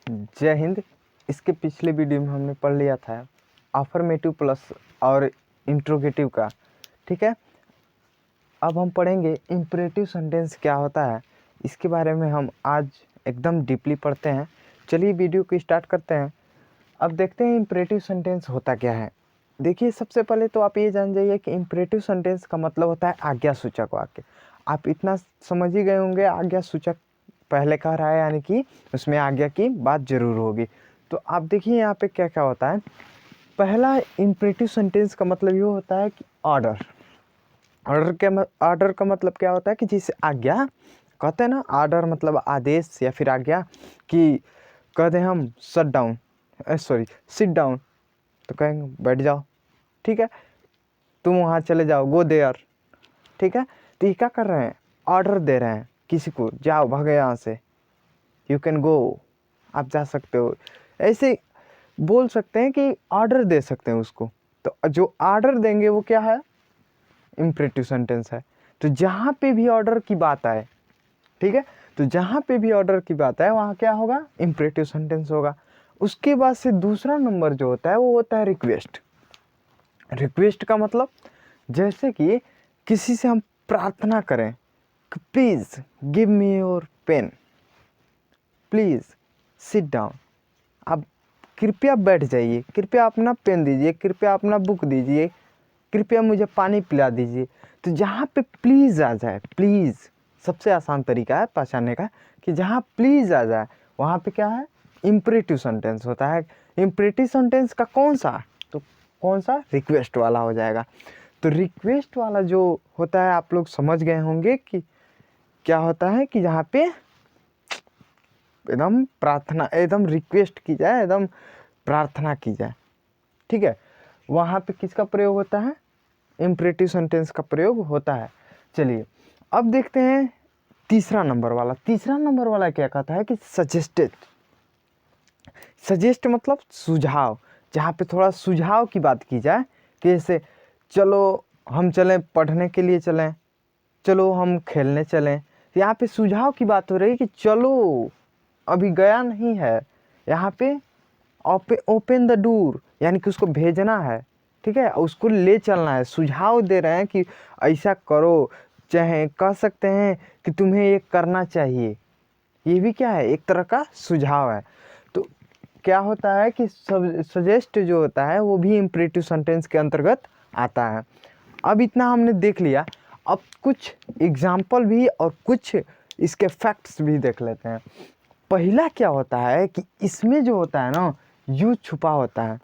जय हिंद। इसके पिछले वीडियो में हमने पढ़ लिया था अफर्मेटिव प्लस और इंट्रोगेटिव का। ठीक है, अब हम पढ़ेंगे इम्परेटिव सेंटेंस क्या होता है, इसके बारे में हम आज एकदम डीपली पढ़ते हैं। चलिए वीडियो को स्टार्ट करते हैं। अब देखते हैं इम्परेटिव सेंटेंस होता क्या है। देखिए, सबसे पहले तो आप ये जान जाइए कि इम्परेटिव सेंटेंस का मतलब होता है आज्ञा सूचक वाक्य। आप इतना समझ ही गए होंगे, आज्ञा सूचक पहले कह रहा है यानी कि उसमें आज्ञा की बात जरूर होगी। तो आप देखिए यहाँ पे क्या क्या होता है। पहला इम्परेटिव सेंटेंस का मतलब ये होता है कि ऑर्डर। ऑर्डर का मतलब क्या होता है कि जिसे आज्ञा कहते हैं ना। ऑर्डर मतलब आदेश या फिर आज्ञा। कि कहते हैं हम सिट डाउन, तो कहेंगे बैठ जाओ। ठीक है, तुम वहाँ चले जाओ, गो देयर। ठीक है, तो ये क्या कर रहे हैं, ऑर्डर दे रहे हैं किसी को, जाओ भागो यहाँ से, यू कैन गो, आप जा सकते हो। ऐसे बोल सकते हैं कि ऑर्डर दे सकते हैं उसको। तो जो ऑर्डर देंगे वो क्या है, इम्परेटिव सेंटेंस है। तो जहाँ पे भी ऑर्डर की बात आए, ठीक है, तो जहाँ पे भी ऑर्डर की बात आए वहाँ क्या होगा, इम्परेटिव सेंटेंस होगा। उसके बाद से दूसरा नंबर जो होता है वो होता है रिक्वेस्ट। रिक्वेस्ट का मतलब जैसे कि किसी से हम प्रार्थना करें कि please give me your pen, please sit down, आप कृपया बैठ जाइए, कृपया अपना पेन दीजिए, कृपया अपना बुक दीजिए, कृपया मुझे पानी पिला दीजिए। तो जहाँ पे प्लीज़ आ जाए, प्लीज़ सबसे आसान तरीका है पहचानने का कि जहाँ प्लीज़ आ जाए वहाँ पे क्या है, इम्परेटिव सेंटेंस होता है। इम्परेटिव सेंटेंस का कौन सा, तो कौन सा, रिक्वेस्ट वाला हो जाएगा। तो रिक्वेस्ट वाला जो होता है आप लोग समझ गए होंगे कि क्या होता है कि जहाँ पे एकदम प्रार्थना, एकदम रिक्वेस्ट की जाए, एकदम प्रार्थना की जाए। ठीक है, वहाँ पे किसका प्रयोग होता है, इम्परेटिव सेंटेंस का प्रयोग होता है। चलिए अब देखते हैं तीसरा नंबर वाला। तीसरा नंबर वाला क्या कहता है कि सजेस्टेड। सजेस्ट मतलब सुझाव, जहाँ पे थोड़ा सुझाव की बात की जाए कि जैसे चलो हम चलें पढ़ने के लिए, चलें, चलो हम खेलने चलें। यहाँ पे सुझाव की बात हो रही है कि चलो, अभी गया नहीं है, यहाँ पे ओपन द डोर, यानी कि उसको भेजना है। ठीक है, उसको ले चलना है, सुझाव दे रहे हैं कि ऐसा करो, चाहे कह सकते हैं कि तुम्हें ये करना चाहिए। ये भी क्या है, एक तरह का सुझाव है। तो क्या होता है कि सजेस्ट जो होता है वो भी इम्परेटिव सेंटेंस के अंतर्गत आता है। अब इतना हमने देख लिया, अब कुछ एग्जाम्पल भी और कुछ इसके फैक्ट्स भी देख लेते हैं। पहला क्या होता है कि इसमें जो होता है ना, यू छुपा होता है,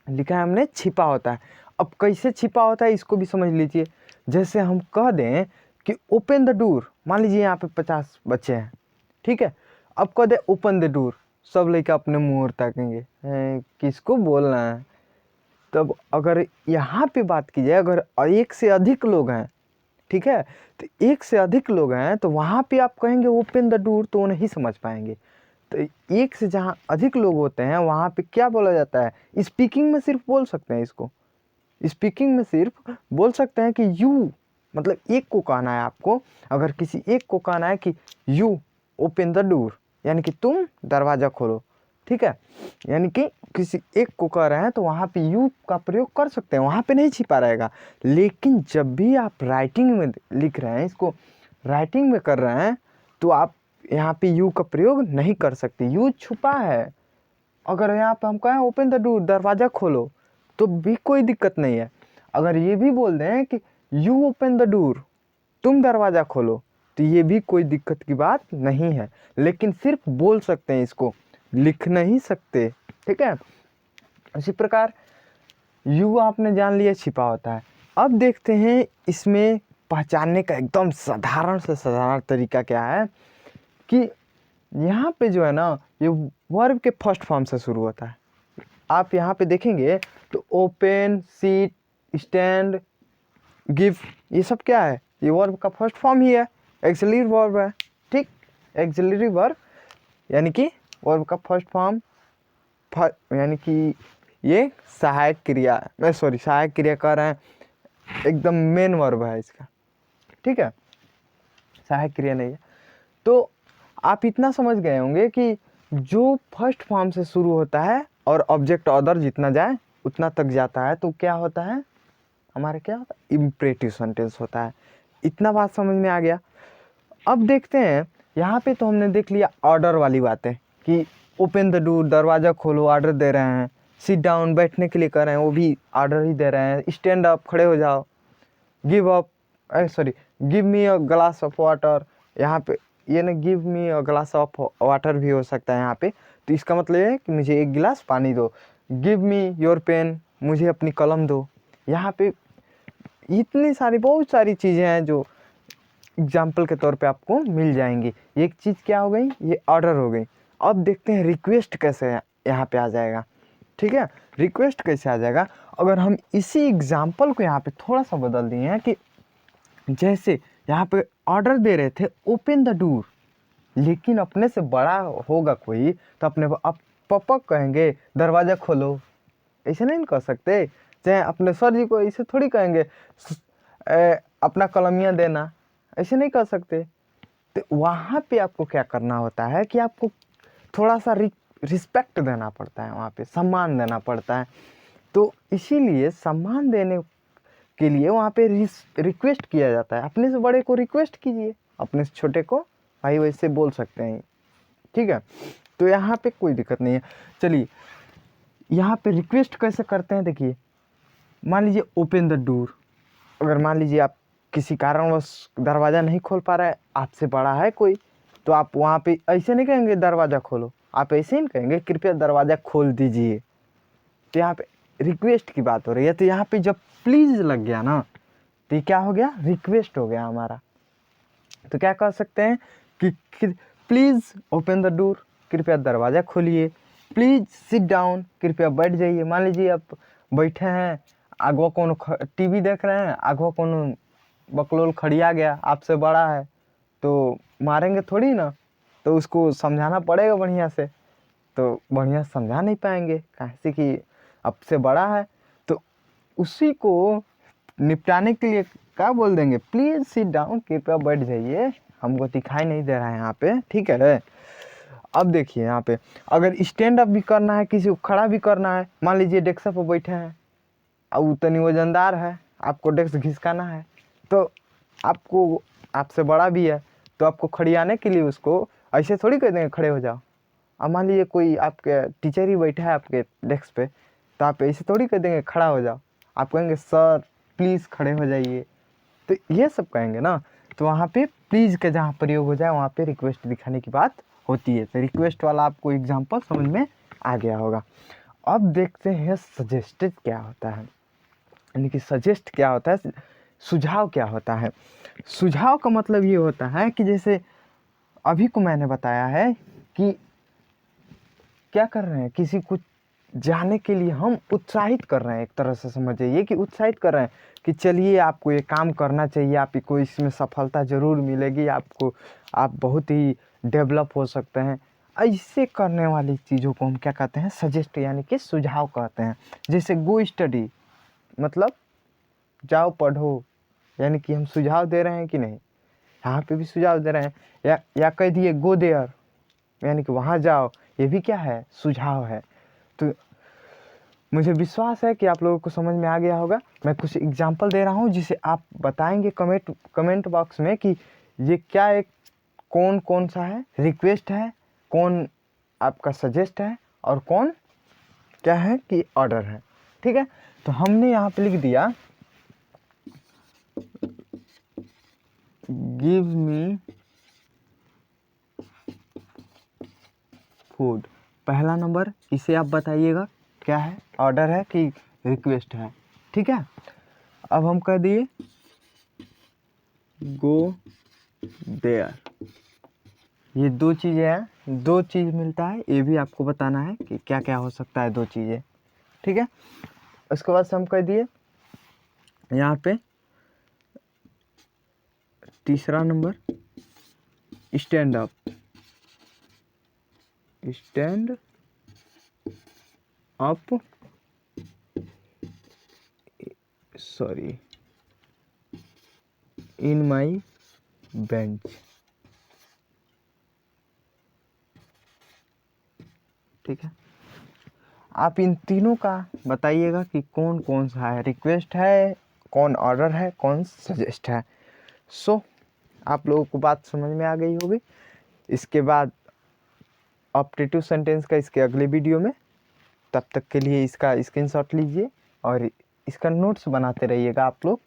लिखा है हमने छिपा होता है। अब कैसे छिपा होता है इसको भी समझ लीजिए। जैसे हम कह दें कि ओपन द डोर, मान लीजिए यहाँ पे 50 बच्चे हैं, ठीक है, अब कह दे ओपन द डोर, सब लेके अपने मुँह और ताकेंगे, किसको बोलना है। तब अगर यहाँ पे बात की जाए, अगर एक से अधिक लोग हैं, ठीक है, तो एक से अधिक लोग हैं तो वहाँ पे आप कहेंगे ओपन द डोर, तो वो नहीं समझ पाएंगे। तो एक से जहाँ अधिक लोग होते हैं वहाँ पे क्या बोला जाता है, स्पीकिंग में सिर्फ बोल सकते हैं इसको, स्पीकिंग में सिर्फ बोल सकते हैं कि यू, मतलब एक को कहना है आपको। अगर किसी एक को कहना है कि यू ओपन द डोर, यानी कि तुम दरवाज़ा खोलो। ठीक है, यानी कि किसी एक को कह रहे हैं तो वहाँ पे यू का प्रयोग कर सकते हैं, वहाँ पे नहीं छिपा रहेगा। लेकिन जब भी आप राइटिंग में लिख रहे हैं, इसको राइटिंग में कर रहे हैं, तो आप यहाँ पे यू का प्रयोग नहीं कर सकते, यू छुपा है। अगर यहाँ पे हम कहें ओपन द डोर, दरवाज़ा खोलो, तो भी कोई दिक्कत नहीं है। अगर ये भी बोल दें कि यू ओपन द डोर, तुम दरवाज़ा खोलो, तो ये भी कोई दिक्कत की बात नहीं है। लेकिन सिर्फ बोल सकते हैं, इसको लिख नहीं सकते। ठीक है, इसी प्रकार यू आपने जान लिया छिपा होता है। अब देखते हैं इसमें पहचानने का एकदम साधारण से साधारण तरीका क्या है कि यहाँ पे जो है ना, ये वर्ब के फर्स्ट फॉर्म से शुरू होता है। आप यहाँ पे देखेंगे तो ओपन, सीट, स्टैंड, गिव, ये सब क्या है, ये वर्ब का फर्स्ट फॉर्म ही है, एक्सिलरी वर्ब है। ठीक, एक्सिलरी वर्ब यानी कि वर्ब का फर्स्ट फॉर्म, यानी कि ये सहायक क्रिया, सहायक क्रिया कह रहे हैं, एकदम मेन वर्ब है इसका। ठीक है, सहायक क्रिया नहीं है। तो आप इतना समझ गए होंगे कि जो फर्स्ट फॉर्म से शुरू होता है और ऑब्जेक्ट अदर जितना जाए उतना तक जाता है तो क्या होता है हमारे, क्या होता है, इम्परेटिव सेंटेंस होता है। इतना बात समझ में आ गया। अब देखते हैं यहाँ पे तो हमने देख लिया ऑर्डर वाली बातें कि ओपन द डोर, दरवाज़ा खोलो, ऑर्डर दे रहे हैं। सिट डाउन, बैठने के लिए कर रहे हैं, वो भी ऑर्डर ही दे रहे हैं। स्टैंड अप, खड़े हो जाओ। Give up, give me a glass of water, यहाँ पे ये ना give me a glass of water भी हो सकता है यहाँ पे। तो इसका मतलब ये है कि मुझे एक गिलास पानी दो। गिव मी योर पेन, मुझे अपनी कलम दो। यहाँ पे इतनी सारी बहुत सारी चीज़ें हैं जो एग्जाम्पल के तौर पे आपको मिल जाएंगी। एक चीज़ क्या हो गई, ये ऑर्डर हो गई। अब देखते हैं रिक्वेस्ट कैसे यहाँ पे आ जाएगा। ठीक है, रिक्वेस्ट कैसे आ जाएगा, अगर हम इसी एग्जाम्पल को यहाँ पे थोड़ा सा बदल दिए हैं कि जैसे यहाँ पे ऑर्डर दे रहे थे ओपन द डोर, लेकिन अपने से बड़ा होगा कोई तो अपने आप पापा कहेंगे दरवाज़ा खोलो, ऐसे नहीं कर सकते। चाहे अपने सर जी को ऐसे थोड़ी कहेंगे अपना कलमिया देना, ऐसे नहीं कर सकते। तो वहाँ पे आपको क्या करना होता है कि आपको थोड़ा सा रिस्पेक्ट देना पड़ता है, वहाँ पे सम्मान देना पड़ता है। तो इसीलिए सम्मान देने के लिए वहाँ पे रिक्वेस्ट किया जाता है। अपने से बड़े को रिक्वेस्ट कीजिए, अपने से छोटे को भाई वैसे बोल सकते हैं। ठीक है, तो यहाँ पे कोई दिक्कत नहीं है। चलिए यहाँ पे रिक्वेस्ट कैसे करते हैं, देखिए मान लीजिए ओपन द डोर, अगर मान लीजिए आप किसी कारणवश दरवाज़ा नहीं खोल पा रहे, आपसे बड़ा है कोई, तो आप वहाँ पे ऐसे नहीं कहेंगे दरवाज़ा खोलो, आप ऐसे ही कहेंगे कृपया दरवाज़ा खोल दीजिए। तो यहाँ पे रिक्वेस्ट की बात हो रही है। तो यहाँ पे जब प्लीज़ लग गया ना तो ये क्या हो गया, रिक्वेस्ट हो गया हमारा। तो क्या कर सकते हैं कि प्लीज़ ओपन द डोर, कृपया दरवाज़ा खोलिए। प्लीज़ सिट डाउन, कृपया बैठ जाइए। मान लीजिए आप बैठे हैं, आगवा कौन टीवी देख रहे हैं, आगवा कौन बकलोल खड़िया गया, आपसे बड़ा है तो मारेंगे थोड़ी ना, तो उसको समझाना पड़ेगा बढ़िया से। तो बढ़िया समझा नहीं पाएंगे कैसे कि आपसे बड़ा है। तो उसी को निपटाने के लिए क्या बोल देंगे, प्लीज़ सिट डाउन, कृपया बैठ जाइए, हमको दिखाई नहीं दे रहा है यहाँ पे। ठीक है, अब देखिए यहाँ पे अगर स्टैंड अप भी करना है, किसी को खड़ा भी करना है, मान लीजिए डेस्क पर बैठे हैं और उतनी वजनदार है, आपको डेस्क घिसकाना है, तो आपको आपसे बड़ा भी है तो आपको खड़ी आने के लिए उसको ऐसे थोड़ी कर देंगे खड़े हो जाओ। अब मान लीजिए कोई आपके टीचर ही बैठा है आपके डेस्क पे, तो आप ऐसे थोड़ी कर देंगे खड़ा हो जाओ, आप कहेंगे सर प्लीज़ खड़े हो जाइए, तो ये सब कहेंगे ना। तो वहाँ पे प्लीज़ का जहाँ प्रयोग हो जाए वहाँ पे रिक्वेस्ट दिखाने की बात होती है। तो रिक्वेस्ट वाला आपको एग्जाम्पल समझ में आ गया होगा। अब देखते हैं सजेस्टेड क्या होता है, यानी कि सजेस्ट क्या होता है, सुझाव क्या होता है। सुझाव का मतलब ये होता है कि जैसे अभी को मैंने बताया है कि क्या कर रहे हैं, किसी को जाने के लिए हम उत्साहित कर रहे हैं, एक तरह से समझिए कि उत्साहित कर रहे हैं कि चलिए आपको ये काम करना चाहिए, आपको इसमें सफलता ज़रूर मिलेगी, आपको आप बहुत ही डेवलप हो सकते हैं। ऐसे करने वाली चीज़ों को हम क्या कहते हैं, सजेस्ट, यानी कि सुझाव कहते हैं। जैसे गो स्टडी, मतलब जाओ पढ़ो, यानी कि हम सुझाव दे रहे हैं कि नहीं, यहाँ पे भी सुझाव दे रहे हैं। या कह दिए गो देयर, यानी कि वहाँ जाओ, ये भी क्या है, सुझाव है। तो मुझे विश्वास है कि आप लोगों को समझ में आ गया होगा। मैं कुछ एग्जांपल दे रहा हूँ जिसे आप बताएंगे कमेंट बॉक्स में कि ये क्या एक कौन कौन सा है रिक्वेस्ट है, कौन आपका सजेस्ट है, और कौन क्या है कि ऑर्डर है। ठीक है, तो हमने यहाँ पे लिख दिया गिव मी फूड, पहला नंबर, इसे आप बताइएगा क्या है, ऑर्डर है कि रिक्वेस्ट है। ठीक है, अब हम कह दिए गो देयर, ये दो चीज़ें हैं, दो चीज़ मिलता है, ये भी आपको बताना है कि क्या क्या हो सकता है दो चीज़ें। ठीक है, उसके बाद से हम कह दिए यहाँ पे तीसरा number stand up, stand up, sorry इन माई बेंच। ठीक है। आप इन तीनों का बताइएगा कि कौन कौन सा है रिक्वेस्ट है, कौन ऑर्डर है, कौन सजेस्ट है। सो आप लोगों को बात समझ में आ गई होगी। इसके बाद ऑप्टेटिव सेंटेंस का इसके अगले वीडियो में, तब तक के लिए इसका स्क्रीनशॉट लीजिए और इसका नोट्स बनाते रहिएगा आप लोग।